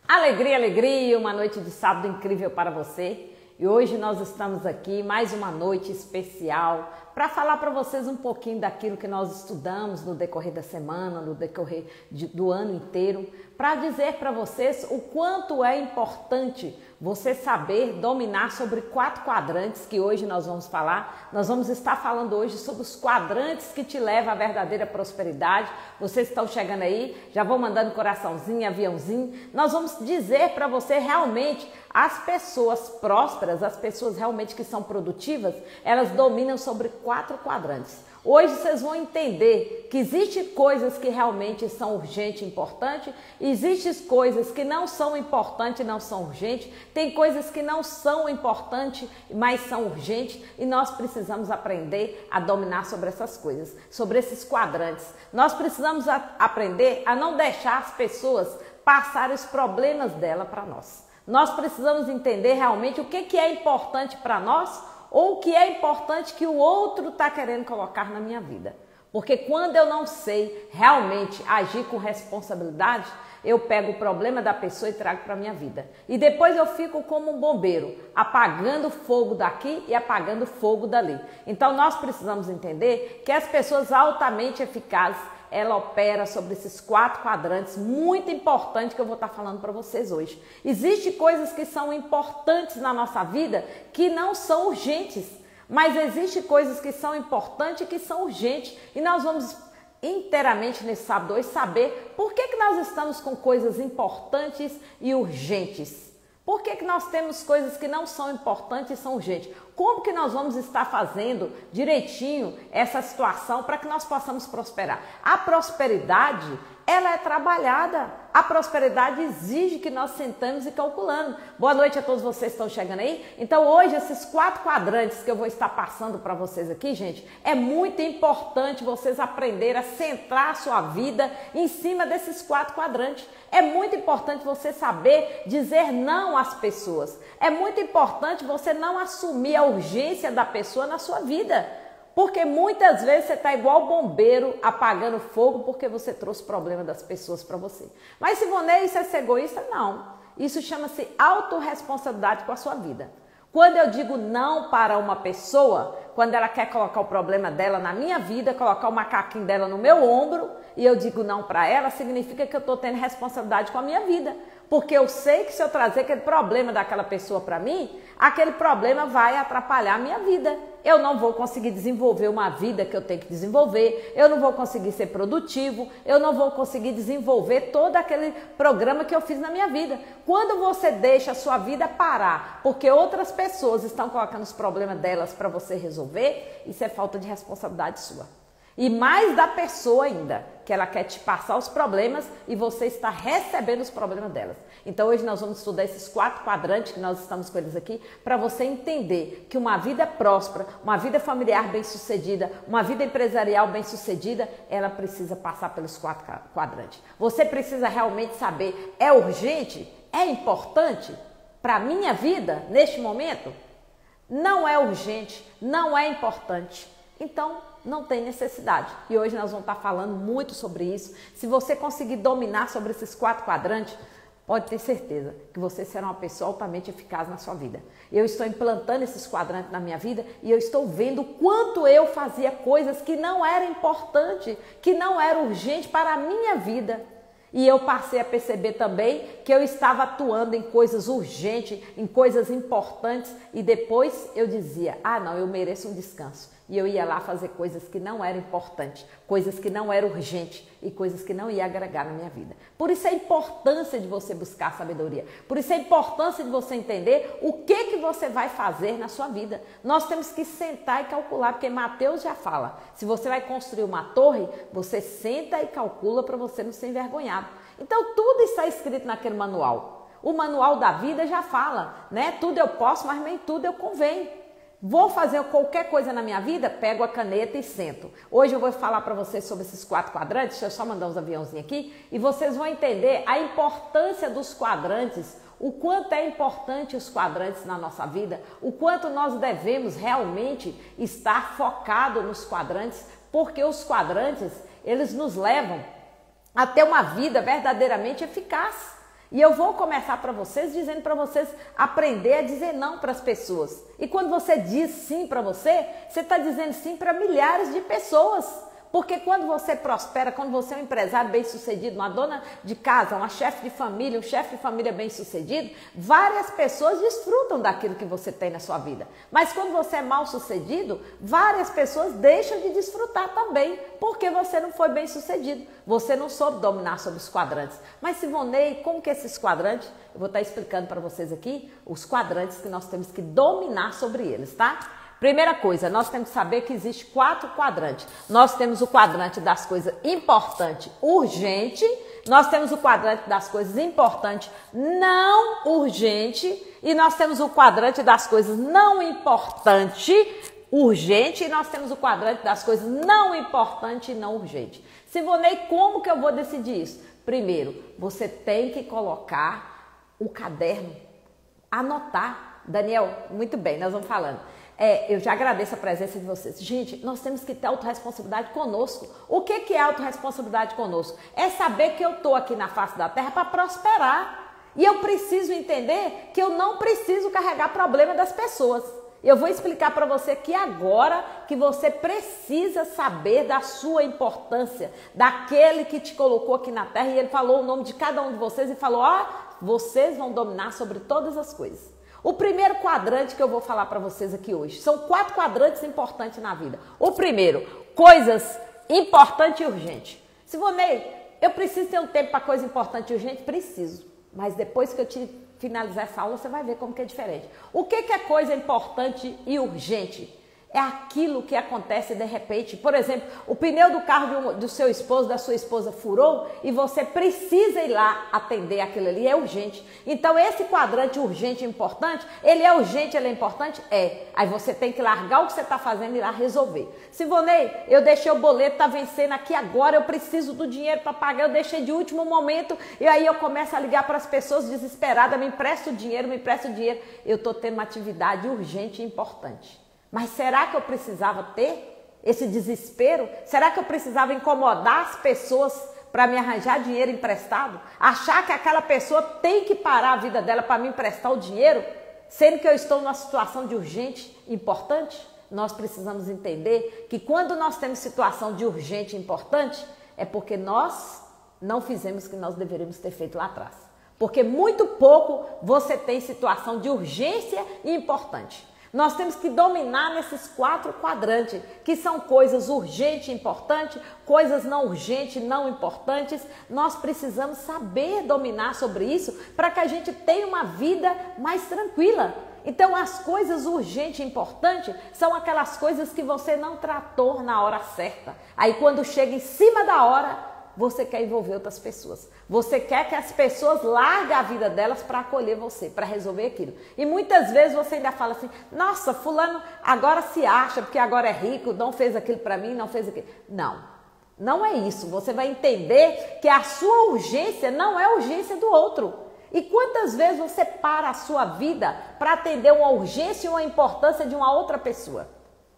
Alegria, alegria, uma noite de sábado incrível para você. E hoje nós estamos aqui, mais uma noite especial, para falar para vocês um pouquinho daquilo que nós estudamos no decorrer da semana, no decorrer do ano inteiro, para dizer para vocês o quanto é importante você saber dominar sobre 4 quadrantes que hoje nós vamos falar. Nós vamos estar falando hoje sobre os quadrantes que te levam à verdadeira prosperidade. Vocês estão chegando aí, já vão mandando coraçãozinho, aviãozinho. Nós vamos dizer para você realmente as pessoas prósperas, as pessoas realmente que são produtivas, elas dominam sobre 4 quadrantes. Hoje vocês vão entender que existem coisas que realmente são urgentes e importantes, existem coisas que não são importantes e não são urgentes, tem coisas que não são importantes, mas são urgentes, e nós precisamos aprender a dominar sobre essas coisas, sobre esses quadrantes. Nós precisamos aprender a não deixar as pessoas passarem os problemas dela para nós. Nós precisamos entender realmente o que é importante para nós, ou o que é importante que o outro está querendo colocar na minha vida. Porque quando eu não sei realmente agir com responsabilidade, eu pego o problema da pessoa e trago para a minha vida. E depois eu fico como um bombeiro, apagando fogo daqui e apagando fogo dali. Então nós precisamos entender que as pessoas altamente eficazes, ela opera sobre esses 4 quadrantes muito importantes que eu vou estar falando para vocês hoje. Existem coisas que são importantes na nossa vida que não são urgentes, mas existem coisas que são importantes e que são urgentes. E nós vamos inteiramente nesse sábado hoje saber por que nós estamos com coisas importantes e urgentes. Por que nós temos coisas que não são importantes e são urgentes? Como que nós vamos estar fazendo direitinho essa situação para que nós possamos prosperar? A prosperidade, ela é trabalhada. A prosperidade exige que nós sentamos e calculamos. Boa noite a todos vocês que estão chegando aí. Então hoje esses 4 quadrantes que eu vou estar passando para vocês aqui, gente, é muito importante vocês aprenderem a centrar a sua vida em cima desses 4 quadrantes. É muito importante você saber dizer não às pessoas. É muito importante você não assumir a urgência da pessoa na sua vida. Porque muitas vezes você está igual bombeiro apagando fogo porque você trouxe problema das pessoas para você. Mas Sivonei, isso é ser egoísta? Não. Isso chama-se autorresponsabilidade com a sua vida. Quando eu digo não para uma pessoa, quando ela quer colocar o problema dela na minha vida, colocar o macaquinho dela no meu ombro, e eu digo não para ela, significa que eu estou tendo responsabilidade com a minha vida. Porque eu sei que se eu trazer aquele problema daquela pessoa para mim, aquele problema vai atrapalhar a minha vida. Eu não vou conseguir desenvolver uma vida que eu tenho que desenvolver, eu não vou conseguir ser produtivo, eu não vou conseguir desenvolver todo aquele programa que eu fiz na minha vida. Quando você deixa a sua vida parar, porque outras pessoas estão colocando os problemas delas para você resolver, isso é falta de responsabilidade sua. E mais da pessoa ainda, que ela quer te passar os problemas e você está recebendo os problemas delas. Então hoje nós vamos estudar esses 4 quadrantes que nós estamos com eles aqui, para você entender que uma vida próspera, uma vida familiar bem-sucedida, uma vida empresarial bem-sucedida, ela precisa passar pelos 4 quadrantes. Você precisa realmente saber, é urgente? É importante para a minha vida neste momento? Não é urgente, não é importante. Então, não tem necessidade. E hoje nós vamos estar falando muito sobre isso. Se você conseguir dominar sobre esses 4 quadrantes, pode ter certeza que você será uma pessoa altamente eficaz na sua vida. Eu estou implantando esses quadrantes na minha vida e eu estou vendo o quanto eu fazia coisas que não eram importantes, que não eram urgentes para a minha vida. E eu passei a perceber também que eu estava atuando em coisas urgentes, em coisas importantes, e depois eu dizia, não, eu mereço um descanso. E eu ia lá fazer coisas que não eram importantes, coisas que não eram urgentes e coisas que não iam agregar na minha vida. Por isso a importância de você buscar sabedoria. Por isso a importância de você entender o que você vai fazer na sua vida. Nós temos que sentar e calcular, porque Mateus já fala, se você vai construir uma torre, você senta e calcula para você não ser envergonhado. Então tudo está escrito naquele manual. O manual da vida já fala, né? Tudo eu posso, mas nem tudo eu convém. Vou fazer qualquer coisa na minha vida, pego a caneta e sento. Hoje eu vou falar para vocês sobre esses 4 quadrantes, deixa eu só mandar uns aviãozinhos aqui, e vocês vão entender a importância dos quadrantes, o quanto é importante os quadrantes na nossa vida, o quanto nós devemos realmente estar focado nos quadrantes, porque os quadrantes, eles nos levam a ter uma vida verdadeiramente eficaz. E eu vou começar para vocês dizendo para vocês aprender a dizer não para as pessoas. E quando você diz sim para você está dizendo sim para milhares de pessoas. Porque quando você prospera, quando você é um empresário bem-sucedido, uma dona de casa, uma chefe de família, um chefe de família bem-sucedido, várias pessoas desfrutam daquilo que você tem na sua vida. Mas quando você é mal-sucedido, várias pessoas deixam de desfrutar também, porque você não foi bem-sucedido. Você não soube dominar sobre os quadrantes. Mas, Sivonei, como que esses quadrantes, eu vou estar explicando para vocês aqui, os quadrantes que nós temos que dominar sobre eles, tá? Primeira coisa, nós temos que saber que existe 4 quadrantes. Nós temos o quadrante das coisas importante, urgente. Nós temos o quadrante das coisas importante, não urgente. E nós temos o quadrante das coisas não importante, urgente. E nós temos o quadrante das coisas não importante e não urgente. Sivonei, como que eu vou decidir isso? Primeiro, você tem que colocar o caderno, anotar. Daniel, muito bem, nós vamos falando. Eu já agradeço a presença de vocês. Gente, nós temos que ter autorresponsabilidade conosco. O que é autorresponsabilidade conosco? É saber que eu estou aqui na face da terra para prosperar. E eu preciso entender que eu não preciso carregar problema das pessoas. Eu vou explicar para você aqui agora que você precisa saber da sua importância, daquele que te colocou aqui na terra. E ele falou o nome de cada um de vocês e falou, vocês vão dominar sobre todas as coisas. O primeiro quadrante que eu vou falar para vocês aqui hoje, são 4 quadrantes importantes na vida. O primeiro, coisas importantes e urgentes. Sivonei, eu preciso ter um tempo para coisa importante e urgente? Preciso. Mas depois que eu finalizar essa aula, você vai ver como que é diferente. O que é coisa importante e urgente? É aquilo que acontece de repente. Por exemplo, o pneu do carro do seu esposo, da sua esposa furou e você precisa ir lá atender aquilo ali, é urgente. Então esse quadrante urgente e importante, ele é urgente, ele é importante? É. Aí você tem que largar o que você está fazendo e ir lá resolver. Sivonei, eu deixei o boleto, está vencendo aqui agora, eu preciso do dinheiro para pagar, eu deixei de último momento e aí eu começo a ligar para as pessoas desesperadas, me empresta o dinheiro, me empresta o dinheiro. Eu estou tendo uma atividade urgente e importante. Mas será que eu precisava ter esse desespero? Será que eu precisava incomodar as pessoas para me arranjar dinheiro emprestado? Achar que aquela pessoa tem que parar a vida dela para me emprestar o dinheiro? Sendo que eu estou numa situação de urgente e importante? Nós precisamos entender que quando nós temos situação de urgente e importante, é porque nós não fizemos o que nós deveríamos ter feito lá atrás. Porque muito pouco você tem situação de urgência e importante. Nós temos que dominar nesses 4 quadrantes, que são coisas urgentes e importantes, coisas não urgentes e não importantes. Nós precisamos saber dominar sobre isso para que a gente tenha uma vida mais tranquila. Então, as coisas urgentes e importantes são aquelas coisas que você não tratou na hora certa. Aí, quando chega em cima da hora, você quer envolver outras pessoas. Você quer que as pessoas larguem a vida delas para acolher você, para resolver aquilo. E muitas vezes você ainda fala assim, nossa, fulano agora se acha, porque agora é rico, não fez aquilo para mim, não fez aquilo. Não, não é isso. Você vai entender que a sua urgência não é a urgência do outro. E quantas vezes você para a sua vida para atender uma urgência e uma importância de uma outra pessoa?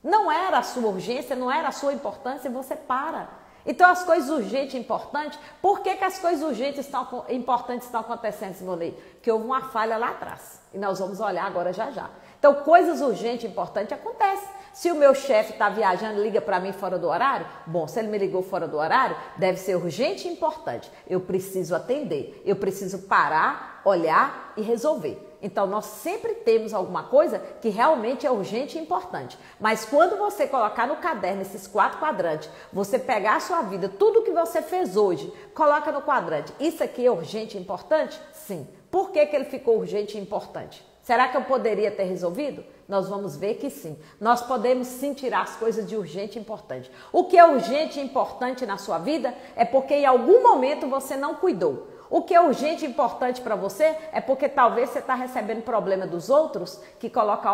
Não era a sua urgência, não era a sua importância e você para. Então, as coisas urgentes e importantes, por que as coisas urgentes e importantes estão acontecendo, Sivonei? Porque houve uma falha lá atrás. E nós vamos olhar agora já já. Então, coisas urgentes e importantes acontecem. Se o meu chefe está viajando e liga para mim fora do horário, bom, se ele me ligou fora do horário, deve ser urgente e importante. Eu preciso atender, eu preciso parar, olhar e resolver. Então, nós sempre temos alguma coisa que realmente é urgente e importante. Mas quando você colocar no caderno esses 4 quadrantes, você pegar a sua vida, tudo que você fez hoje, coloca no quadrante. Isso aqui é urgente e importante? Sim. Por que ele ficou urgente e importante? Será que eu poderia ter resolvido? Nós vamos ver que sim. Nós podemos sim tirar as coisas de urgente e importante. O que é urgente e importante na sua vida é porque em algum momento você não cuidou. O que é urgente e importante para você é porque talvez você está recebendo problema dos outros que coloca,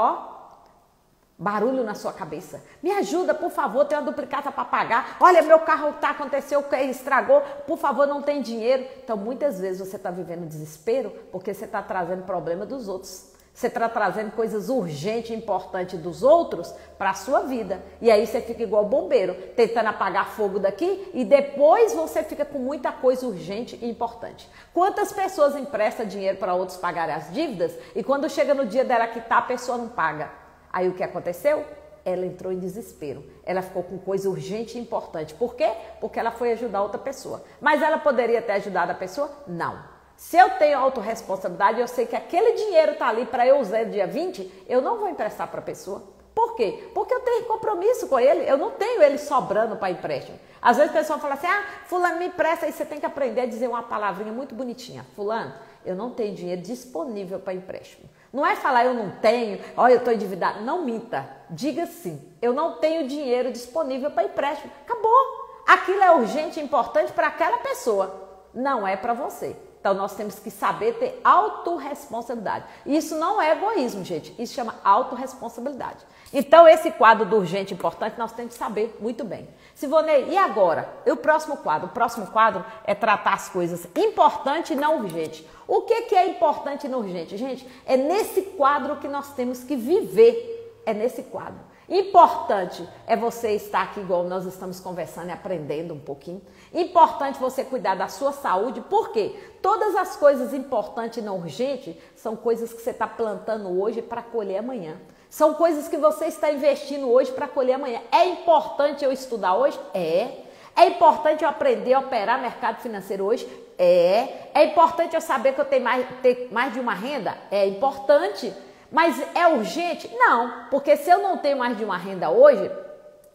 barulho na sua cabeça. Me ajuda, por favor, tem uma duplicata para pagar. Olha, meu carro aconteceu, estragou, por favor, não tem dinheiro. Então, muitas vezes você está vivendo desespero porque você está trazendo problema dos outros. Você está trazendo coisas urgentes e importantes dos outros para a sua vida. E aí você fica igual bombeiro, tentando apagar fogo daqui e depois você fica com muita coisa urgente e importante. Quantas pessoas emprestam dinheiro para outros pagarem as dívidas e quando chega no dia dela quitar, a pessoa não paga? Aí o que aconteceu? Ela entrou em desespero. Ela ficou com coisa urgente e importante. Por quê? Porque ela foi ajudar outra pessoa. Mas ela poderia ter ajudado a pessoa? Não. Se eu tenho autorresponsabilidade, eu sei que aquele dinheiro está ali para eu usar no dia 20, eu não vou emprestar para a pessoa. Por quê? Porque eu tenho compromisso com ele, eu não tenho ele sobrando para empréstimo. Às vezes a pessoa fala assim, fulano me empresta, aí você tem que aprender a dizer uma palavrinha muito bonitinha. Fulano, eu não tenho dinheiro disponível para empréstimo. Não é falar eu não tenho, eu estou endividado. Não minta, diga sim, eu não tenho dinheiro disponível para empréstimo. Acabou. Aquilo é urgente e importante para aquela pessoa, não é para você. Então, nós temos que saber ter autorresponsabilidade. Isso não é egoísmo, gente. Isso chama autorresponsabilidade. Então, esse quadro do urgente e importante, nós temos que saber muito bem. Sivonei, e agora? E o próximo quadro? O próximo quadro é tratar as coisas importantes e não urgentes. O que é importante e não urgente? Gente, é nesse quadro que nós temos que viver. É nesse quadro. Importante é você estar aqui igual nós estamos conversando e aprendendo um pouquinho. Importante você cuidar da sua saúde, porque todas as coisas importantes e não urgentes são coisas que você está plantando hoje para colher amanhã. São coisas que você está investindo hoje para colher amanhã. É importante eu estudar hoje? É. É importante eu aprender a operar mercado financeiro hoje? É. É importante eu saber que eu tenho ter mais de uma renda? É importante. Mas é urgente? Não, porque se eu não tenho mais de uma renda hoje,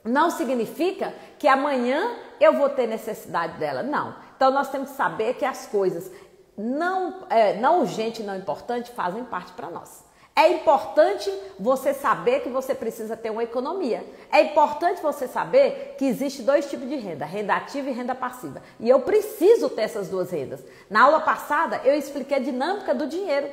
não significa que amanhã eu vou ter necessidade dela. Não. Então nós temos que saber que as coisas não urgente e não importante fazem parte para nós. É importante você saber que você precisa ter uma economia. É importante você saber que existe dois tipos de renda, renda ativa e renda passiva. E eu preciso ter essas duas rendas. Na aula passada eu expliquei a dinâmica do dinheiro.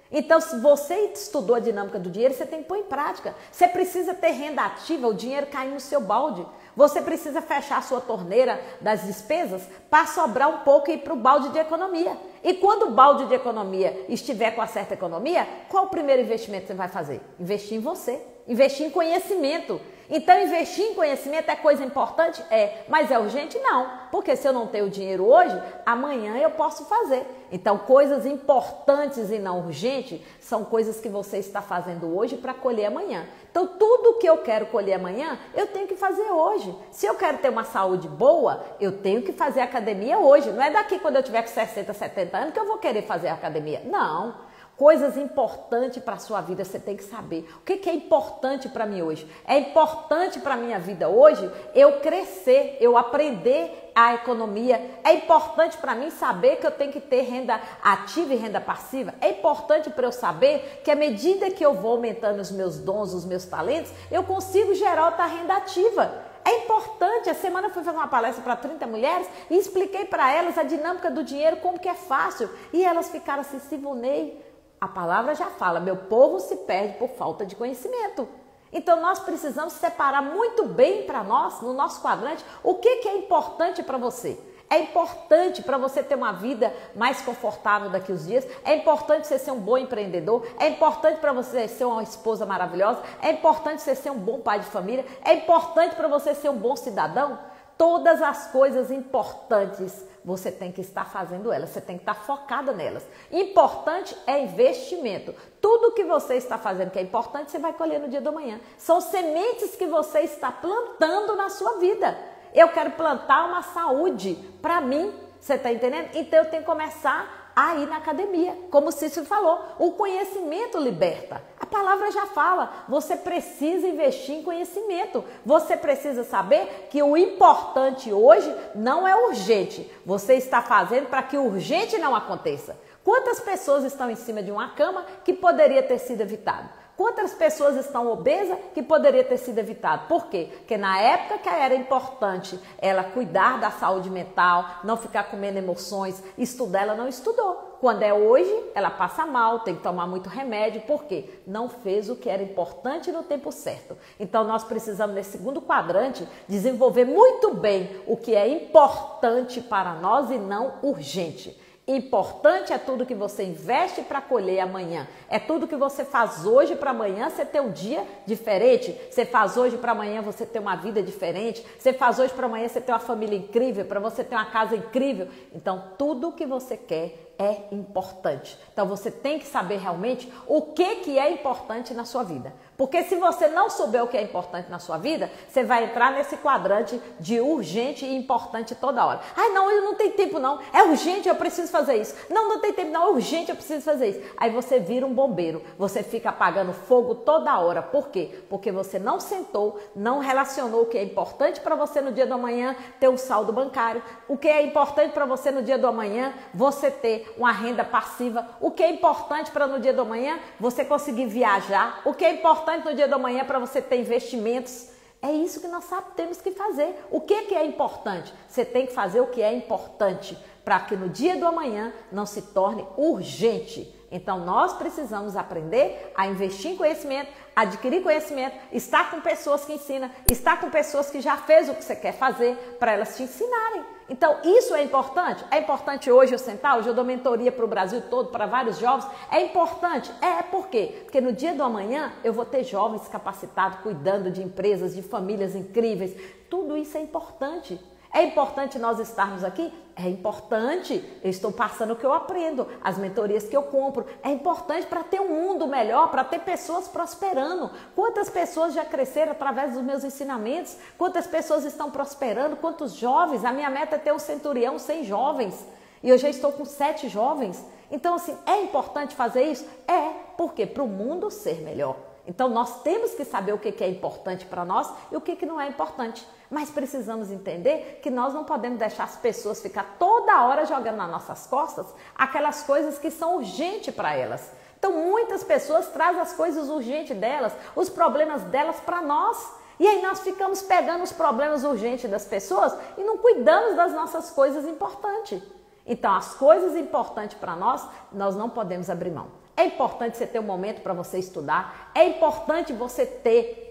Então, se você estudou a dinâmica do dinheiro, você tem que pôr em prática. Você precisa ter renda ativa, o dinheiro cair no seu balde. Você precisa fechar a sua torneira das despesas para sobrar um pouco e ir para o balde de economia. E quando o balde de economia estiver com a certa economia, qual o primeiro investimento que você vai fazer? Investir em você, investir em conhecimento. Então, investir em conhecimento é coisa importante? É. Mas é urgente? Não. Porque se eu não tenho dinheiro hoje, amanhã eu posso fazer. Então, coisas importantes e não urgentes são coisas que você está fazendo hoje para colher amanhã. Então, tudo que eu quero colher amanhã, eu tenho que fazer hoje. Se eu quero ter uma saúde boa, eu tenho que fazer academia hoje. Não é daqui quando eu tiver com 60, 70 anos que eu vou querer fazer academia. Não. Coisas importantes para a sua vida, você tem que saber. O que é importante para mim hoje? É importante para a minha vida hoje eu crescer, eu aprender a economia. É importante para mim saber que eu tenho que ter renda ativa e renda passiva. É importante para eu saber que à medida que eu vou aumentando os meus dons, os meus talentos, eu consigo gerar outra renda ativa. É importante. A semana eu fui fazer uma palestra para 30 mulheres e expliquei para elas a dinâmica do dinheiro, como que é fácil. E elas ficaram assim, Sivonei, a palavra já fala, meu povo se perde por falta de conhecimento. Então nós precisamos separar muito bem para nós, no nosso quadrante, o que é importante para você. É importante para você ter uma vida mais confortável daqui uns dias, é importante você ser um bom empreendedor, é importante para você ser uma esposa maravilhosa, é importante você ser um bom pai de família, é importante para você ser um bom cidadão. Todas as coisas importantes você tem que estar fazendo elas, você tem que estar focada nelas. Importante é investimento. Tudo que você está fazendo que é importante, você vai colher no dia do amanhã. São sementes que você está plantando na sua vida. Eu quero plantar uma saúde para mim, você está entendendo? Então eu tenho que começar a ir na academia, como o Cícero falou, o conhecimento liberta. A palavra já fala, você precisa investir em conhecimento. Você precisa saber que o importante hoje não é urgente. Você está fazendo para que o urgente não aconteça. Quantas pessoas estão em cima de uma cama que poderia ter sido evitado? Quantas pessoas estão obesas que poderia ter sido evitado? Por quê? Porque na época que era importante ela cuidar da saúde mental, não ficar comendo emoções, estudar, ela não estudou. Quando é hoje, ela passa mal, tem que tomar muito remédio. Por quê? Não fez o que era importante no tempo certo. Então nós precisamos, nesse segundo quadrante, desenvolver muito bem o que é importante para nós e não urgente. Importante é tudo que você investe para colher amanhã. É tudo que você faz hoje para amanhã você ter um dia diferente. Você faz hoje para amanhã você ter uma vida diferente. Você faz hoje para amanhã você ter uma família incrível, para você ter uma casa incrível. Então, tudo que você quer é importante. Então, você tem que saber realmente o que é importante na sua vida. Porque se você não souber o que é importante na sua vida, você vai entrar nesse quadrante de urgente e importante toda hora. Ai, não, eu não tenho tempo não. É urgente, eu preciso fazer isso. Não, não tem tempo não, é urgente, eu preciso fazer isso. Aí você vira um bombeiro. Você fica apagando fogo toda hora. Por quê? Porque você não sentou, não relacionou o que é importante para você no dia do amanhã ter um saldo bancário. O que é importante para você no dia do amanhã você ter uma renda passiva. O que é importante para no dia do amanhã você conseguir viajar. O que é importante no dia do amanhã para você ter investimentos. É isso que nós temos que fazer. O que é importante? Você tem que fazer o que é importante para que no dia do amanhã não se torne urgente. Então, nós precisamos aprender a investir em conhecimento, adquirir conhecimento, estar com pessoas que ensinam, estar com pessoas que já fez o que você quer fazer para elas te ensinarem. Então, isso é importante? É importante hoje eu sentar? Hoje eu dou mentoria para o Brasil todo, para vários jovens. É importante? Por quê? Porque no dia do amanhã eu vou ter jovens capacitados, cuidando de empresas, de famílias incríveis. Tudo isso é importante. É importante nós estarmos aqui? É importante. Eu estou passando o que eu aprendo, as mentorias que eu compro. É importante para ter um mundo melhor, para ter pessoas prosperando. Quantas pessoas já cresceram através dos meus ensinamentos? Quantas pessoas estão prosperando? Quantos jovens? A minha meta é ter um centurião, 100 jovens. E eu já estou com 7 jovens. Então, assim, é importante fazer isso? É. Por quê? Para o mundo ser melhor. Então, nós temos que saber o que é importante para nós e o que não é importante. Mas precisamos entender que nós não podemos deixar as pessoas ficar toda hora jogando nas nossas costas aquelas coisas que são urgentes para elas. Então, muitas pessoas trazem as coisas urgentes delas, os problemas delas para nós. E aí nós ficamos pegando os problemas urgentes das pessoas e não cuidamos das nossas coisas importantes. Então, as coisas importantes para nós não podemos abrir mão. É importante você ter um momento para você estudar, é importante você ter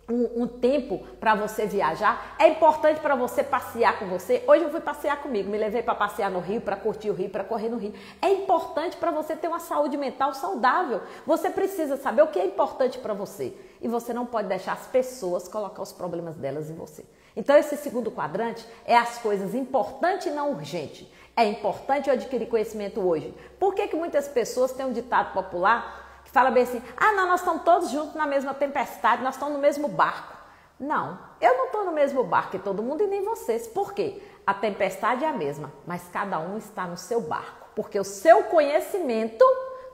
um tempo para você viajar, é importante para você passear com você. Hoje eu fui passear comigo, me levei para passear no Rio, para curtir o Rio, para correr no Rio. É importante para você ter uma saúde mental saudável. Você precisa saber o que é importante para você. E você não pode deixar as pessoas colocar os problemas delas em você. Então esse segundo quadrante é as coisas importantes e não urgentes. É importante eu adquirir conhecimento hoje. Por que muitas pessoas têm um ditado popular que fala bem assim, não, nós estamos todos juntos na mesma tempestade, nós estamos no mesmo barco. Não, eu não estou no mesmo barco que todo mundo e nem vocês. Por quê? A tempestade é a mesma, mas cada um está no seu barco. Porque o seu conhecimento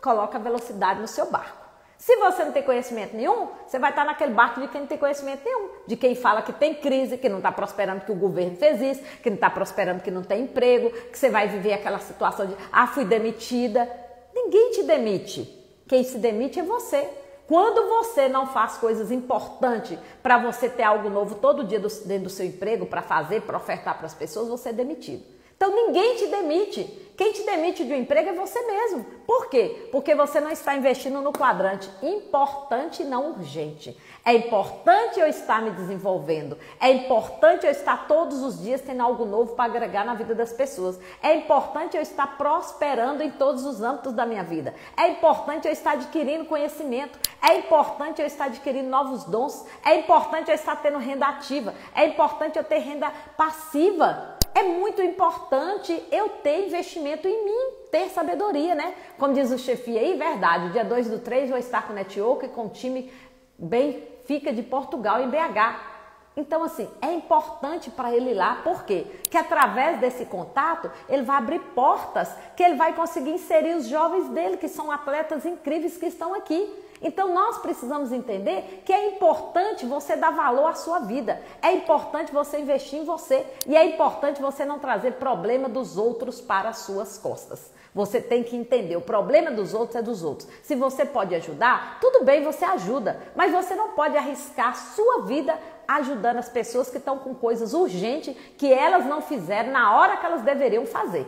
coloca velocidade no seu barco. Se você não tem conhecimento nenhum, você vai estar naquele barco de quem não tem conhecimento nenhum. De quem fala que tem crise, que não está prosperando porque o governo fez isso, que não está prosperando porque não tem emprego, que você vai viver aquela situação de, fui demitida. Ninguém te demite. Quem se demite é você. Quando você não faz coisas importantes para você ter algo novo todo dia dentro do seu emprego, para fazer, para ofertar para as pessoas, você é demitido. Então ninguém te demite. Quem te demite de um emprego é você mesmo. Por quê? Porque você não está investindo no quadrante importante e não urgente. É importante eu estar me desenvolvendo. É importante eu estar todos os dias tendo algo novo para agregar na vida das pessoas. É importante eu estar prosperando em todos os âmbitos da minha vida. É importante eu estar adquirindo conhecimento. É importante eu estar adquirindo novos dons. É importante eu estar tendo renda ativa. É importante eu ter renda passiva. É muito importante eu ter investimento em mim, ter sabedoria, né? Como diz o chefia aí, verdade, dia 2/3 vou estar com o Network com o time Benfica de Portugal em BH. Então, assim, é importante para ele ir lá, por quê? Que através desse contato, ele vai abrir portas, que ele vai conseguir inserir os jovens dele, que são atletas incríveis que estão aqui. Então, nós precisamos entender que é importante você dar valor à sua vida. É importante você investir em você. E é importante você não trazer problema dos outros para as suas costas. Você tem que entender, o problema dos outros é dos outros. Se você pode ajudar, tudo bem, você ajuda. Mas você não pode arriscar a sua vida ajudando as pessoas que estão com coisas urgentes que elas não fizeram na hora que elas deveriam fazer.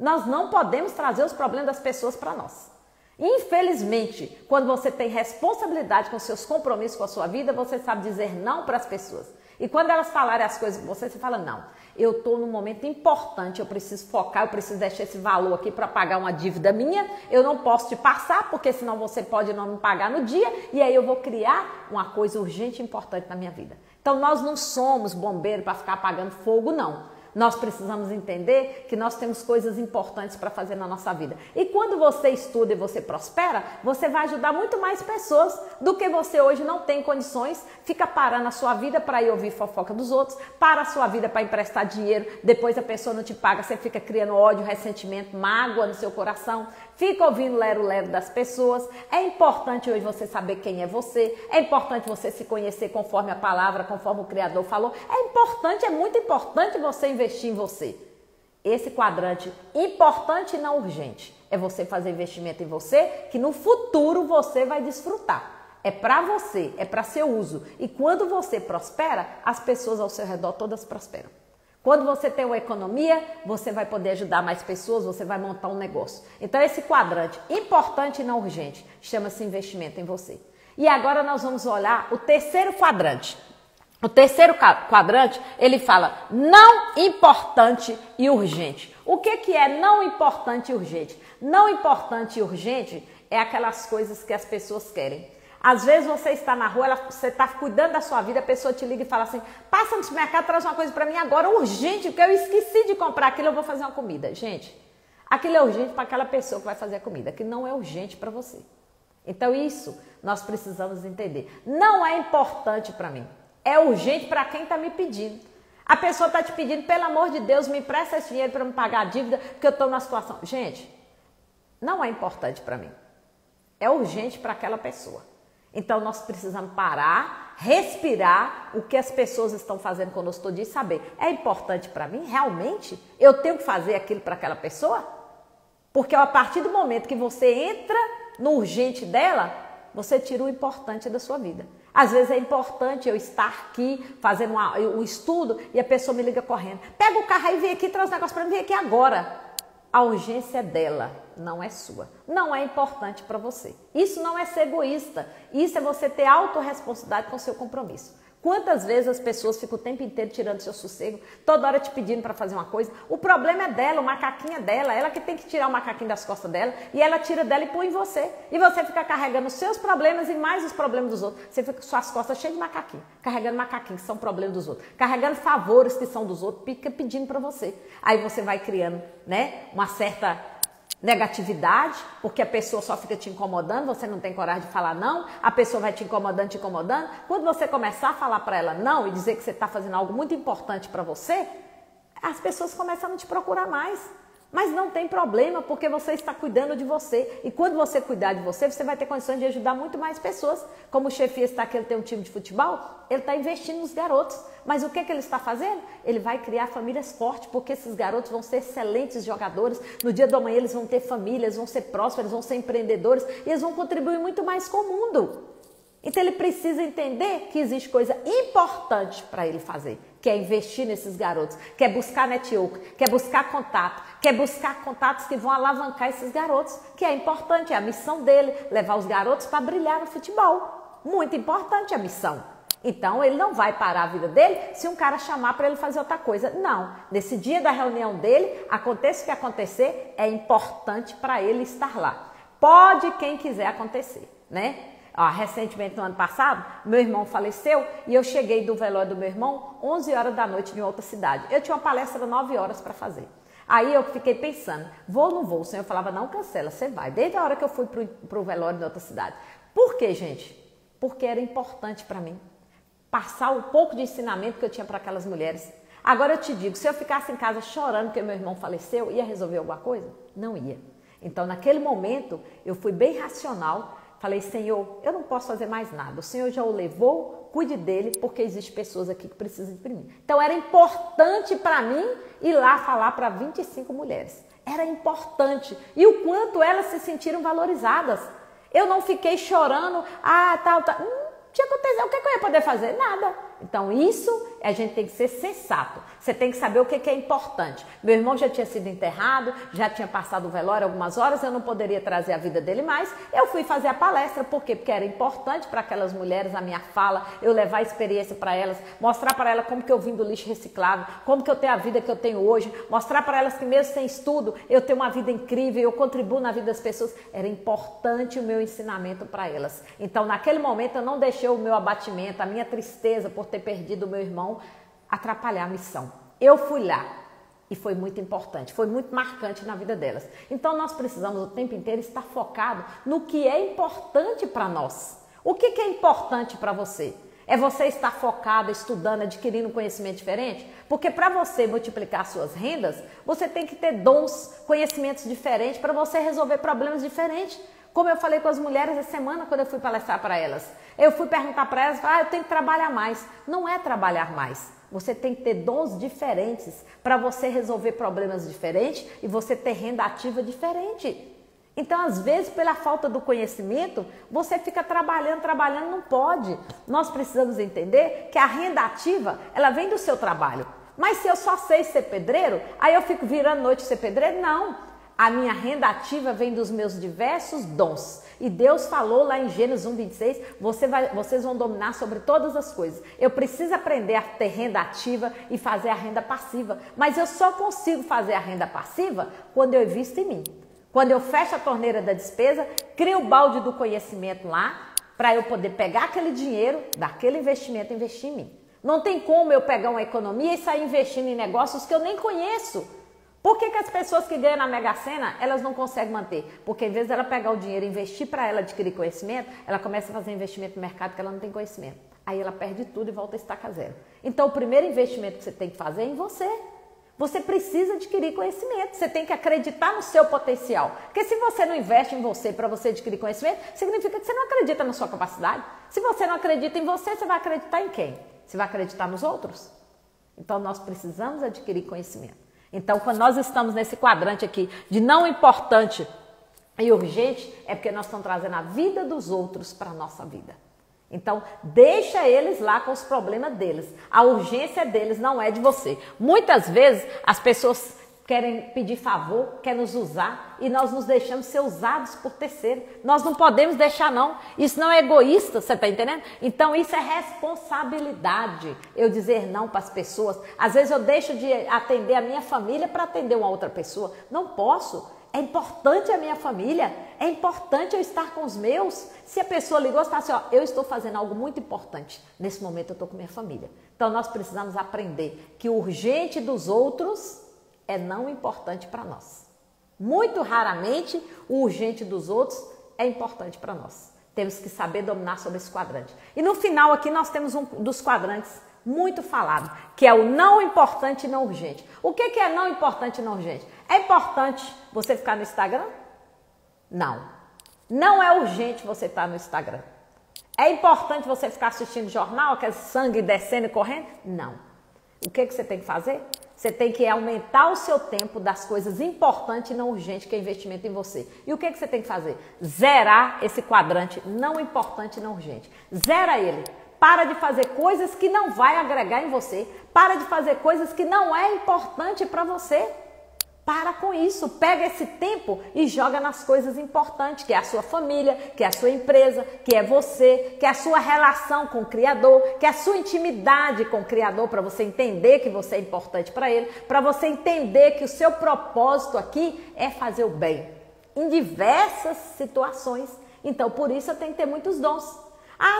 Nós não podemos trazer os problemas das pessoas para nós. Infelizmente, quando você tem responsabilidade com seus compromissos com a sua vida, você sabe dizer não para as pessoas. E quando elas falarem as coisas com você, você fala, não, eu estou num momento importante, eu preciso focar, eu preciso deixar esse valor aqui para pagar uma dívida minha, eu não posso te passar, porque senão você pode não me pagar no dia, e aí eu vou criar uma coisa urgente e importante na minha vida. Então nós não somos bombeiros para ficar apagando fogo, não. Nós precisamos entender que nós temos coisas importantes para fazer na nossa vida. E quando você estuda e você prospera, você vai ajudar muito mais pessoas do que você hoje não tem condições, fica parando a sua vida para ir ouvir fofoca dos outros, para a sua vida para emprestar dinheiro, depois a pessoa não te paga, você fica criando ódio, ressentimento, mágoa no seu coração, fica ouvindo lero-lero das pessoas. É importante hoje você saber quem é você, é importante você se conhecer conforme a palavra, conforme o Criador falou. É importante, é muito importante você investir em você. Esse quadrante importante e não urgente é você fazer investimento em você, que no futuro você vai desfrutar. É para você, é para seu uso. E quando você prospera, as pessoas ao seu redor todas prosperam. Quando você tem uma economia, você vai poder ajudar mais pessoas, você vai montar um negócio. Então esse quadrante importante e não urgente chama-se investimento em você. E agora nós vamos olhar o terceiro quadrante. O terceiro quadrante, ele fala não importante e urgente. O que é não importante e urgente? Não importante e urgente é aquelas coisas que as pessoas querem. Às vezes você está na rua, você está cuidando da sua vida, a pessoa te liga e fala assim, passa no supermercado, traz uma coisa para mim agora, urgente, porque eu esqueci de comprar aquilo, eu vou fazer uma comida. Gente, aquilo é urgente para aquela pessoa que vai fazer a comida, que não é urgente para você. Então isso nós precisamos entender. Não é importante para mim, é urgente para quem está me pedindo. A pessoa está te pedindo, pelo amor de Deus, me empresta esse dinheiro para me pagar a dívida, porque eu estou numa situação. Gente, não é importante para mim, é urgente para aquela pessoa. Então, nós precisamos parar, respirar o que as pessoas estão fazendo conosco todo dia e saber, é importante para mim? Realmente? Eu tenho que fazer aquilo para aquela pessoa? Porque a partir do momento que você entra no urgente dela, você tira o importante da sua vida. Às vezes é importante eu estar aqui fazendo um estudo e a pessoa me liga correndo. Pega o carro aí, vem aqui, traz um negócio para mim, vem aqui agora. A urgência é dela, não é sua. Não é importante para você. Isso não é ser egoísta. Isso é você ter autorresponsabilidade com o seu compromisso. Quantas vezes as pessoas ficam o tempo inteiro tirando seu sossego, toda hora te pedindo para fazer uma coisa. O problema é dela, o macaquinho é dela, ela que tem que tirar o macaquinho das costas dela e ela tira dela e põe em você. E você fica carregando os seus problemas e mais os problemas dos outros. Você fica com suas costas cheias de macaquinho, carregando macaquinhos que são problemas dos outros, carregando favores que são dos outros, fica pedindo para você. Aí você vai criando, né, uma certa negatividade, porque a pessoa só fica te incomodando, você não tem coragem de falar não, a pessoa vai te incomodando. Quando você começar a falar para ela não e dizer que você está fazendo algo muito importante para você, as pessoas começam a não te procurar mais. Mas não tem problema, porque você está cuidando de você. E quando você cuidar de você, você vai ter condições de ajudar muito mais pessoas. Como o Chefia está aqui, ele tem um time de futebol, ele está investindo nos garotos. Mas o que ele está fazendo? Ele vai criar famílias fortes, porque esses garotos vão ser excelentes jogadores. No dia do amanhã eles vão ter família, eles vão ser prósperos, vão ser empreendedores e eles vão contribuir muito mais com o mundo. Então ele precisa entender que existe coisa importante para ele fazer, que é investir nesses garotos, que é buscar network, que é buscar contato, que é buscar contatos que vão alavancar esses garotos, que é importante, é a missão dele, levar os garotos para brilhar no futebol. Muito importante a missão. Então ele não vai parar a vida dele se um cara chamar para ele fazer outra coisa. Não, nesse dia da reunião dele, aconteça o que acontecer, é importante para ele estar lá. Pode quem quiser acontecer, né? Recentemente, no ano passado, meu irmão faleceu e eu cheguei do velório do meu irmão 11 horas da noite em outra cidade. Eu tinha uma palestra 9 horas para fazer. Aí eu fiquei pensando, vou ou não vou? O Senhor falava, não cancela, você vai. Desde a hora que eu fui para o velório em outra cidade. Por quê, gente? Porque era importante para mim passar um pouco de ensinamento que eu tinha para aquelas mulheres. Agora eu te digo, se eu ficasse em casa chorando porque meu irmão faleceu, ia resolver alguma coisa? Não ia. Então, naquele momento, eu fui bem racional. Falei, Senhor, eu não posso fazer mais nada. O Senhor já o levou, cuide dele, porque existem pessoas aqui que precisam de mim. Então, era importante para mim ir lá falar para 25 mulheres. Era importante. E o quanto elas se sentiram valorizadas. Eu não fiquei chorando, tal. Tinha acontecido. O que eu ia poder fazer? Nada. Então isso a gente tem que ser sensato. Você tem que saber o que é importante. Meu irmão já tinha sido enterrado, já tinha passado o velório algumas horas, eu não poderia trazer a vida dele mais. Eu fui fazer a palestra, por quê? Porque era importante para aquelas mulheres a minha fala, eu levar a experiência para elas, mostrar para elas como que eu vim do lixo reciclável, como que eu tenho a vida que eu tenho hoje, mostrar para elas que mesmo sem estudo eu tenho uma vida incrível, eu contribuo na vida das pessoas. Era importante o meu ensinamento para elas. Então naquele momento eu não deixei o meu abatimento, a minha tristeza por ter perdido o meu irmão atrapalhar a missão. Eu fui lá e foi muito importante, foi muito marcante na vida delas. Então nós precisamos o tempo inteiro estar focado no que é importante para nós. O que é importante para você? É você estar focado, estudando, adquirindo um conhecimento diferente? Porque para você multiplicar suas rendas, você tem que ter dons, conhecimentos diferentes para você resolver problemas diferentes. Como eu falei com as mulheres essa semana quando eu fui palestrar para elas. Eu fui perguntar para elas, eu tenho que trabalhar mais. Não é trabalhar mais. Você tem que ter dons diferentes para você resolver problemas diferentes e você ter renda ativa diferente. Então, às vezes, pela falta do conhecimento, você fica trabalhando, não pode. Nós precisamos entender que a renda ativa, ela vem do seu trabalho. Mas se eu só sei ser pedreiro, aí eu fico virando noite ser pedreiro? Não. A minha renda ativa vem dos meus diversos dons. E Deus falou lá em Gênesis 1:26, vocês vão dominar sobre todas as coisas. Eu preciso aprender a ter renda ativa e fazer a renda passiva. Mas eu só consigo fazer a renda passiva quando eu invisto em mim. Quando eu fecho a torneira da despesa, crio o balde do conhecimento lá, para eu poder pegar aquele dinheiro, daquele investimento e investir em mim. Não tem como eu pegar uma economia e sair investindo em negócios que eu nem conheço. Por que as pessoas que ganham na Mega Sena, elas não conseguem manter? Porque em vez dela pegar o dinheiro e investir para ela adquirir conhecimento, ela começa a fazer investimento no mercado que ela não tem conhecimento. Aí ela perde tudo e volta a estaca zero. Então o primeiro investimento que você tem que fazer é em você. Você precisa adquirir conhecimento, você tem que acreditar no seu potencial. Porque se você não investe em você para você adquirir conhecimento, significa que você não acredita na sua capacidade. Se você não acredita em você, você vai acreditar em quem? Você vai acreditar nos outros? Então nós precisamos adquirir conhecimento. Então, quando nós estamos nesse quadrante aqui de não importante e urgente, é porque nós estamos trazendo a vida dos outros para a nossa vida. Então, deixa eles lá com os problemas deles. A urgência deles não é de você. Muitas vezes, as pessoas querem pedir favor, querem nos usar e nós nos deixamos ser usados por terceiro. Nós não podemos deixar, não. Isso não é egoísta, você está entendendo? Então, isso é responsabilidade. Eu dizer não para as pessoas. Às vezes, eu deixo de atender a minha família para atender uma outra pessoa. Não posso. É importante a minha família, é importante eu estar com os meus. Se a pessoa ligou e fala assim, eu estou fazendo algo muito importante, nesse momento eu estou com minha família. Então nós precisamos aprender que o urgente dos outros é não importante para nós. Muito raramente o urgente dos outros é importante para nós. Temos que saber dominar sobre esse quadrante. E no final aqui nós temos um dos quadrantes muito falado, que é o não importante e não urgente. O que é não importante e não urgente? É importante você ficar no Instagram? Não. Não é urgente você estar no Instagram. É importante você ficar assistindo jornal, aquele sangue descendo e correndo? Não. O que você tem que fazer? Você tem que aumentar o seu tempo das coisas importantes e não urgentes, que é investimento em você. E o que você tem que fazer? Zerar esse quadrante não importante e não urgente. Zera ele. Para de fazer coisas que não vai agregar em você. Para de fazer coisas que não é importante para você. Para com isso. Pega esse tempo e joga nas coisas importantes, que é a sua família, que é a sua empresa, que é você, que é a sua relação com o Criador, que é a sua intimidade com o Criador, para você entender que você é importante para Ele, para você entender que o seu propósito aqui é fazer o bem. Em diversas situações. Então, por isso eu tenho que ter muitos dons.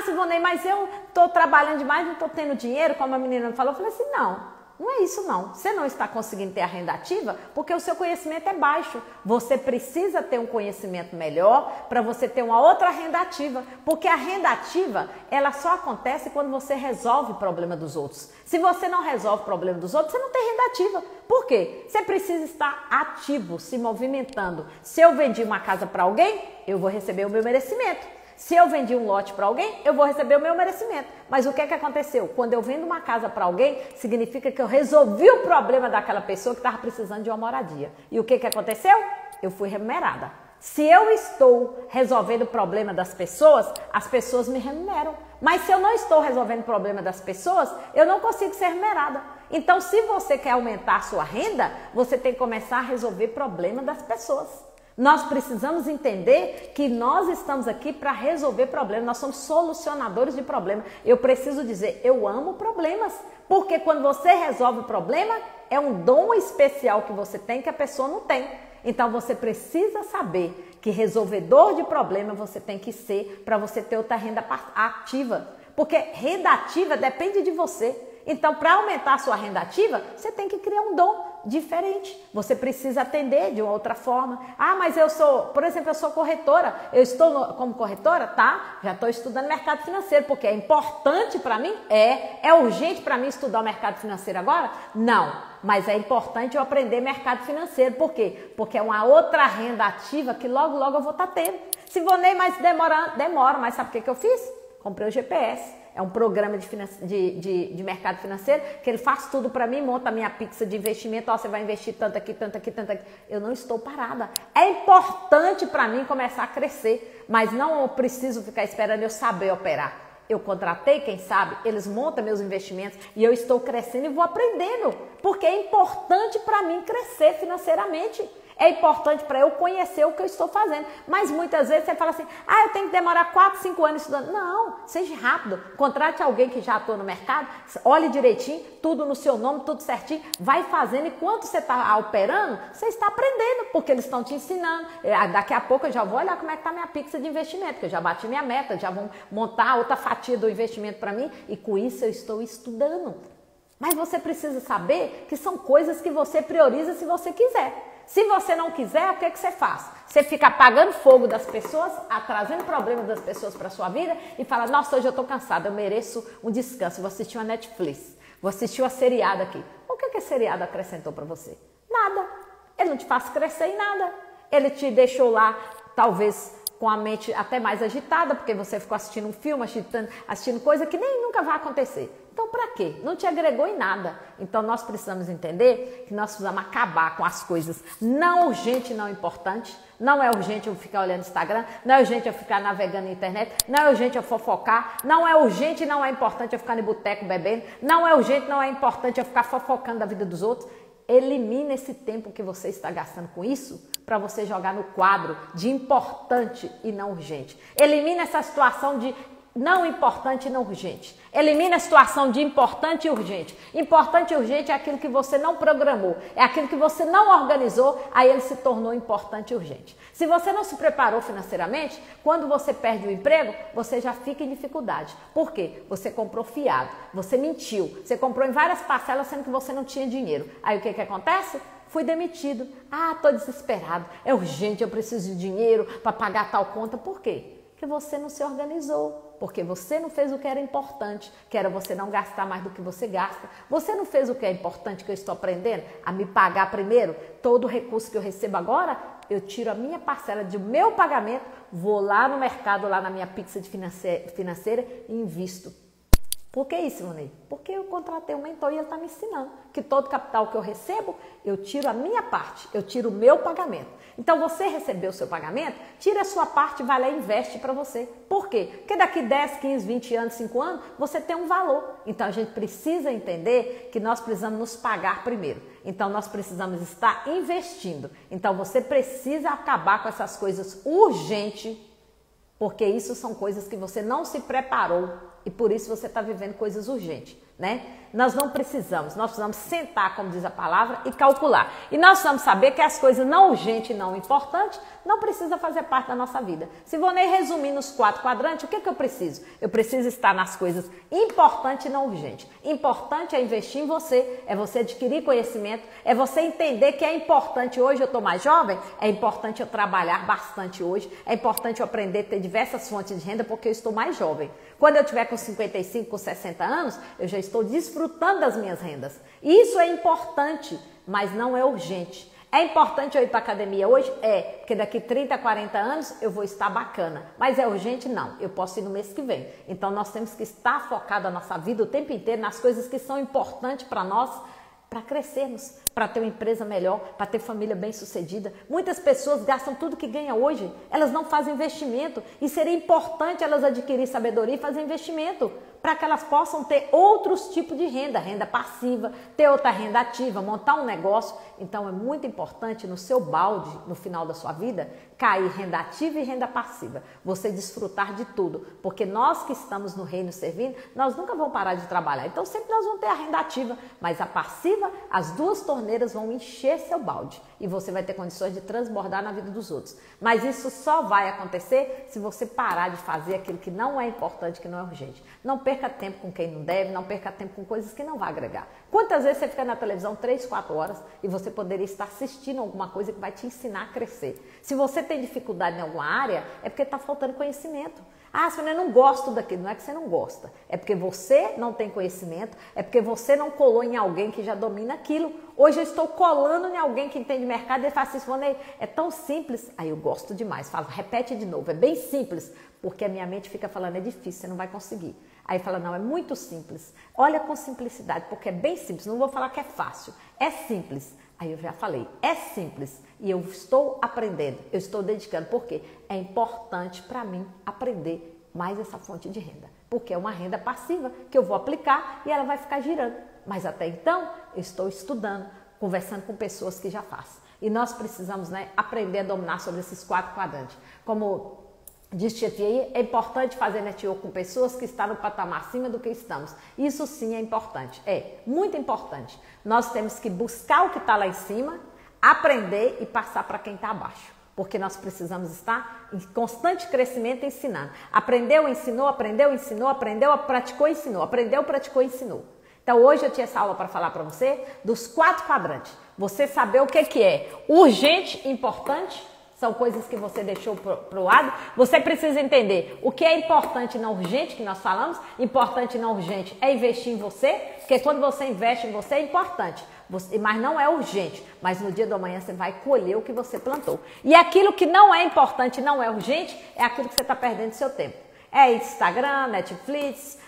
Silvonei, mas eu estou trabalhando demais, não estou tendo dinheiro, como a menina me falou. Eu falei assim, não é isso não. Você não está conseguindo ter a renda ativa porque o seu conhecimento é baixo. Você precisa ter um conhecimento melhor para você ter uma outra renda ativa. Porque a renda ativa, ela só acontece quando você resolve o problema dos outros. Se você não resolve o problema dos outros, você não tem renda ativa. Por quê? Você precisa estar ativo, se movimentando. Se eu vendi uma casa para alguém, eu vou receber o meu merecimento. Se eu vendi um lote para alguém, eu vou receber o meu merecimento. Mas o que aconteceu? Quando eu vendo uma casa para alguém, significa que eu resolvi o problema daquela pessoa que estava precisando de uma moradia. E o que aconteceu? Eu fui remunerada. Se eu estou resolvendo o problema das pessoas, as pessoas me remuneram. Mas se eu não estou resolvendo o problema das pessoas, eu não consigo ser remunerada. Então, se você quer aumentar a sua renda, você tem que começar a resolver o problema das pessoas. Nós precisamos entender que nós estamos aqui para resolver problemas, nós somos solucionadores de problemas. Eu preciso dizer, eu amo problemas, porque quando você resolve o problema, é um dom especial que você tem que a pessoa não tem. Então você precisa saber que resolvedor de problema você tem que ser para você ter outra renda ativa. Porque renda ativa depende de você. Então, para aumentar a sua renda ativa, você tem que criar um dom diferente. Você precisa atender de uma outra forma. Ah, mas eu sou, por exemplo, eu sou corretora. Eu estou como corretora? Tá, já estou estudando mercado financeiro, porque é importante para mim? É urgente para mim estudar o mercado financeiro agora? Não, mas é importante eu aprender mercado financeiro. Por quê? Porque é uma outra renda ativa que logo, logo eu vou estar tendo. Se vou nem mais demora, mas sabe o que eu fiz? Comprei o GPS. É um programa de mercado financeiro que ele faz tudo para mim, monta a minha pizza de investimento. Ó, você vai investir tanto aqui, tanto aqui, tanto aqui. Eu não estou parada. É importante para mim começar a crescer, mas não preciso ficar esperando eu saber operar. Eu contratei, quem sabe, eles montam meus investimentos e eu estou crescendo e vou aprendendo, porque é importante para mim crescer financeiramente. É importante para eu conhecer o que eu estou fazendo. Mas muitas vezes você fala assim, eu tenho que demorar 4, 5 anos estudando. Não, seja rápido. Contrate alguém que já atua no mercado, olhe direitinho, tudo no seu nome, tudo certinho. Vai fazendo, enquanto você está operando, você está aprendendo, porque eles estão te ensinando. Daqui a pouco eu já vou olhar como é que está a minha pizza de investimento, que eu já bati minha meta, já vão montar outra fatia do investimento para mim e com isso eu estou estudando. Mas você precisa saber que são coisas que você prioriza se você quiser. Se você não quiser, o que você faz? Você fica apagando fogo das pessoas, trazendo problemas das pessoas para a sua vida e fala, nossa, hoje eu estou cansada, eu mereço um descanso, vou assistir uma Netflix, vou assistir uma seriado aqui. O que esse seriado acrescentou para você? Nada. Ele não te faz crescer em nada. Ele te deixou lá, talvez com a mente até mais agitada, porque você ficou assistindo um filme, assistindo coisa que nem nunca vai acontecer. Então, para quê? Não te agregou em nada. Então, nós precisamos entender que nós precisamos acabar com as coisas não urgentes e não importantes. Não é urgente eu ficar olhando Instagram, não é urgente eu ficar navegando na internet, não é urgente eu fofocar, não é urgente e não é importante eu ficar no boteco bebendo, não é urgente, não é importante eu ficar fofocando da vida dos outros. Elimine esse tempo que você está gastando com isso para você jogar no quadro de importante e não urgente. Elimine essa situação de não importante e não urgente. Elimine a situação de importante e urgente. Importante e urgente é aquilo que você não programou, é aquilo que você não organizou, aí ele se tornou importante e urgente. Se você não se preparou financeiramente, quando você perde o emprego, você já fica em dificuldade. Por quê? Você comprou fiado, você mentiu, você comprou em várias parcelas sendo que você não tinha dinheiro. Aí o que acontece? Fui demitido. Estou desesperado, é urgente, eu preciso de dinheiro para pagar tal conta. Por quê? Porque você não se organizou, porque você não fez o que era importante, que era você não gastar mais do que você gasta. Você não fez o que é importante, que eu estou aprendendo, a me pagar primeiro. Todo o recurso que eu recebo agora, eu tiro a minha parcela do meu pagamento, vou lá no mercado, lá na minha pizza de financeira e invisto. Por que isso, Monei? Porque eu contratei um mentor e ele está me ensinando que todo capital que eu recebo, eu tiro a minha parte, eu tiro o meu pagamento. Então, você recebeu o seu pagamento, tira a sua parte e vai lá e investe para você. Por quê? Porque daqui 10, 15, 20 anos, 5 anos, você tem um valor. Então, a gente precisa entender que nós precisamos nos pagar primeiro. Então, nós precisamos estar investindo. Então, você precisa acabar com essas coisas urgentes, porque isso são coisas que você não se preparou e por isso você está vivendo coisas urgentes, né? Nós não precisamos, nós precisamos sentar, como diz a palavra, e calcular. E nós precisamos saber que as coisas não urgentes e não importantes não precisam fazer parte da nossa vida. Se vou nem resumir nos 4 quadrantes, o que eu preciso? Eu preciso estar nas coisas importantes e não urgentes. Importante é investir em você, é você adquirir conhecimento, é você entender que é importante hoje, eu estou mais jovem, é importante eu trabalhar bastante hoje, é importante eu aprender a ter diversas fontes de renda porque eu estou mais jovem. Quando eu tiver com 55, com 60 anos, eu já estou desfrutando das minhas rendas. Isso é importante, mas não é urgente. É importante eu ir para a academia hoje? É, porque daqui 30, 40 anos eu vou estar bacana. Mas é urgente? Não. Eu posso ir no mês que vem. Então nós temos que estar focado a nossa vida o tempo inteiro nas coisas que são importantes para nós para crescermos, para ter uma empresa melhor, para ter família bem-sucedida. Muitas pessoas gastam tudo que ganham hoje, elas não fazem investimento e seria importante elas adquirir sabedoria e fazer investimento para que elas possam ter outros tipos de renda, renda passiva, ter outra renda ativa, montar um negócio. Então é muito importante no seu balde, no final da sua vida, cair renda ativa e renda passiva. Você desfrutar de tudo, porque nós que estamos no reino servindo, nós nunca vamos parar de trabalhar. Então sempre nós vamos ter a renda ativa, mas a passiva, as duas torneiras vão encher seu balde e você vai ter condições de transbordar na vida dos outros. Mas isso só vai acontecer se você parar de fazer aquilo que não é importante, que não é urgente. Não perca tempo com quem não deve, não perca tempo com coisas que não vão agregar. Quantas vezes você fica na televisão 3, 4 horas e você poderia estar assistindo alguma coisa que vai te ensinar a crescer? Se você tem dificuldade em alguma área, é porque está faltando conhecimento. Ah, Sônia, eu não gosto daquilo. Não é que você não gosta, é porque você não tem conhecimento, é porque você não colou em alguém que já domina aquilo. Hoje eu estou colando em alguém que entende mercado e ele fala assim, Sônia, é tão simples. Aí eu gosto demais, falo, repete de novo, é bem simples, porque a minha mente fica falando, é difícil, você não vai conseguir. Aí fala, não, é muito simples. Olha com simplicidade, porque é bem simples, não vou falar que é fácil, é simples. Aí eu já falei, é simples e eu estou aprendendo, eu estou dedicando, porque é importante para mim aprender mais essa fonte de renda, porque é uma renda passiva que eu vou aplicar e ela vai ficar girando. Mas até então, eu estou estudando, conversando com pessoas que já fazem. E nós precisamos, aprender a dominar sobre esses 4 quadrantes. Como diz Tia Tia, é importante fazer network com pessoas que estão no patamar acima do que estamos. Isso sim é importante, é muito importante. Nós temos que buscar o que está lá em cima, aprender e passar para quem está abaixo. Porque nós precisamos estar em constante crescimento ensinando. Aprendeu, ensinou, aprendeu, ensinou, aprendeu, praticou, ensinou. Aprendeu, praticou, ensinou. Então hoje eu tinha essa aula para falar para você dos 4 quadrantes. Você saber o que é urgente, importante, são coisas que você deixou para o lado. Você precisa entender o que é importante e não urgente, que nós falamos. Importante e não urgente é investir em você, porque quando você investe em você é importante, mas não é urgente. Mas no dia do amanhã você vai colher o que você plantou. E aquilo que não é importante e não é urgente é aquilo que você está perdendo seu tempo. É Instagram, Netflix,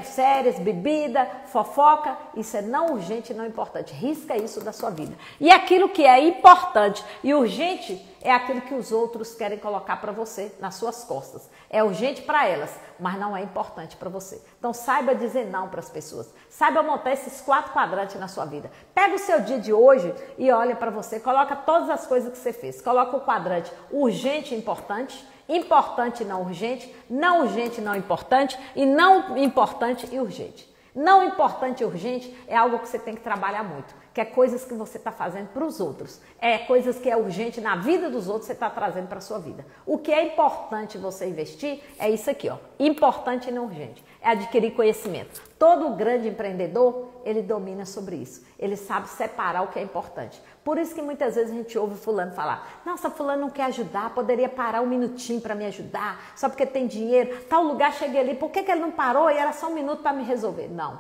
séries, bebida, fofoca, isso é não urgente e não importante. Risca isso da sua vida. E aquilo que é importante e urgente é aquilo que os outros querem colocar para você nas suas costas. É urgente para elas, mas não é importante para você. Então saiba dizer não para as pessoas. Saiba montar esses 4 quadrantes na sua vida. Pega o seu dia de hoje e olha para você, coloca todas as coisas que você fez. Coloca o quadrante urgente e importante, importante e não urgente e não importante, e não importante e urgente. Não importante e urgente é algo que você tem que trabalhar muito, que é coisas que você está fazendo para os outros, é coisas que é urgente na vida dos outros, você está trazendo para a sua vida. O que é importante você investir é isso aqui, ó, importante e não urgente, é adquirir conhecimento. Todo grande empreendedor, ele domina sobre isso, ele sabe separar o que é importante. Por isso que muitas vezes a gente ouve fulano falar, nossa, fulano não quer ajudar, poderia parar um minutinho para me ajudar, só porque tem dinheiro, tal lugar cheguei ali, por que ele não parou e era só um minuto para me resolver? Não,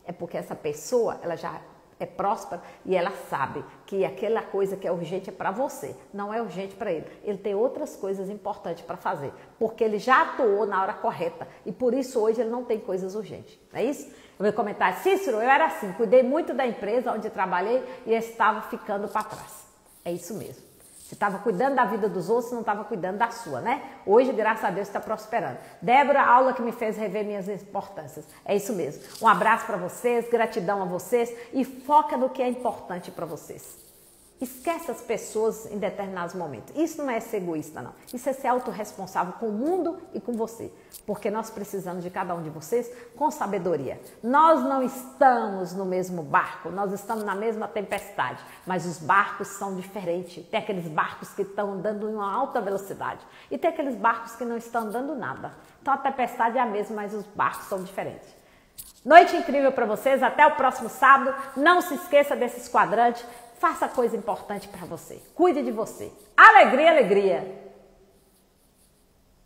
é porque essa pessoa, ela já é próspera e ela sabe que aquela coisa que é urgente é para você, não é urgente para ele. Ele tem outras coisas importantes para fazer, porque ele já atuou na hora correta e por isso hoje ele não tem coisas urgentes, não é isso? Eu vou comentar, Cícero, eu era assim, cuidei muito da empresa onde trabalhei e estava ficando para trás. É isso mesmo. Você estava cuidando da vida dos outros, não estava cuidando da sua, né? Hoje, graças a Deus, está prosperando. Débora, a aula que me fez rever minhas importâncias. É isso mesmo. Um abraço para vocês, gratidão a vocês e foca no que é importante para vocês. Esquece as pessoas em determinados momentos. Isso não é ser egoísta, não. Isso é ser autorresponsável com o mundo e com você. Porque nós precisamos de cada um de vocês com sabedoria. Nós não estamos no mesmo barco, nós estamos na mesma tempestade, mas os barcos são diferentes. Tem aqueles barcos que estão andando em uma alta velocidade e tem aqueles barcos que não estão andando nada. Então a tempestade é a mesma, mas os barcos são diferentes. Noite incrível para vocês, até o próximo sábado. Não se esqueça desses quadrantes. Faça coisa importante para você. Cuide de você. Alegria, alegria!